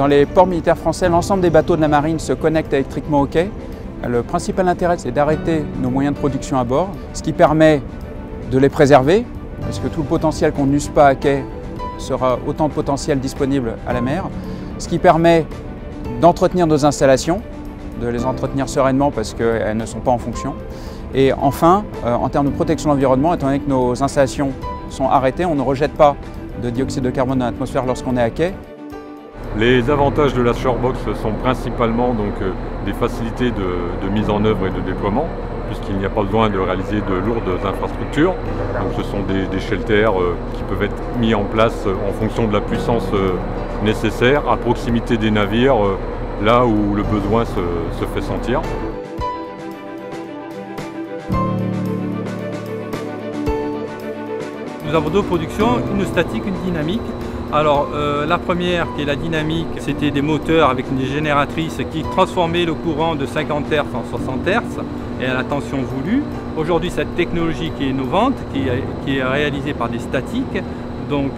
Dans les ports militaires français, l'ensemble des bateaux de la marine se connectent électriquement au quai. Le principal intérêt, c'est d'arrêter nos moyens de production à bord, ce qui permet de les préserver, parce que tout le potentiel qu'on n'use pas à quai sera autant de potentiel disponible à la mer, ce qui permet d'entretenir nos installations, de les entretenir sereinement parce qu'elles ne sont pas en fonction. Et enfin, en termes de protection de l'environnement, étant donné que nos installations sont arrêtées, on ne rejette pas de dioxyde de carbone dans l'atmosphère lorsqu'on est à quai. Les avantages de la Shorebox sont principalement des facilités de mise en œuvre et de déploiement, puisqu'il n'y a pas besoin de réaliser de lourdes infrastructures. Donc ce sont des shelters qui peuvent être mis en place en fonction de la puissance nécessaire, à proximité des navires, là où le besoin se fait sentir. Nous avons deux productions, une statique, une dynamique. Alors la première, qui est la dynamique, c'était des moteurs avec une génératrice qui transformait le courant de 50 Hz en 60 Hz et à la tension voulue. Aujourd'hui, cette technologie qui est innovante, qui est réalisée par des statiques, donc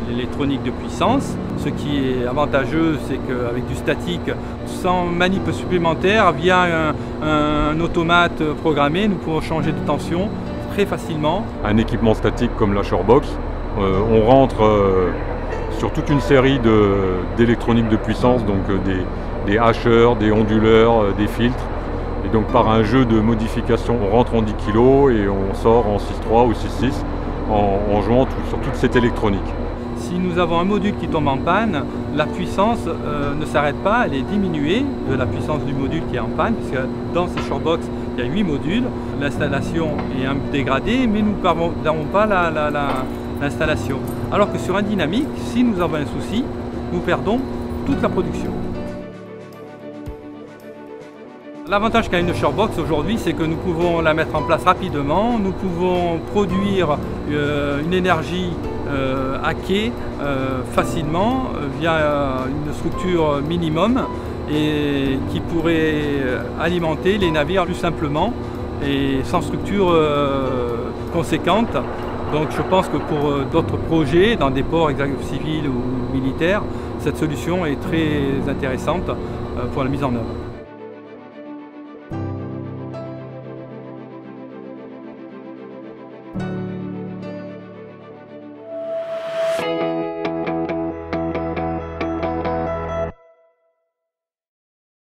l'électronique de puissance. Ce qui est avantageux, c'est qu'avec du statique, sans manip supplémentaire, via un automate programmé, nous pouvons changer de tension très facilement. Un équipement statique comme la Shorebox, on rentre sur toute une série d'électronique de puissance, donc des hacheurs, des onduleurs, des filtres. Et donc par un jeu de modification, on rentre en 10 kg et on sort en 6.3 ou 6.6 en jouant sur toute cette électronique. Si nous avons un module qui tombe en panne, la puissance ne s'arrête pas, elle est diminuée de la puissance du module qui est en panne, puisque dans ces Shorebox, il y a 8 modules. L'installation est un peu dégradée, mais nous ne perdons pas l'installation. Alors que sur un dynamique, si nous avons un souci, nous perdons toute la production. L'avantage qu'a une Shorebox aujourd'hui, c'est que nous pouvons la mettre en place rapidement, nous pouvons produire une énergie à quai facilement via une structure minimum et qui pourrait alimenter les navires plus simplement et sans structure conséquente. Donc je pense que pour d'autres projets, dans des ports civils ou militaires, cette solution est très intéressante pour la mise en œuvre.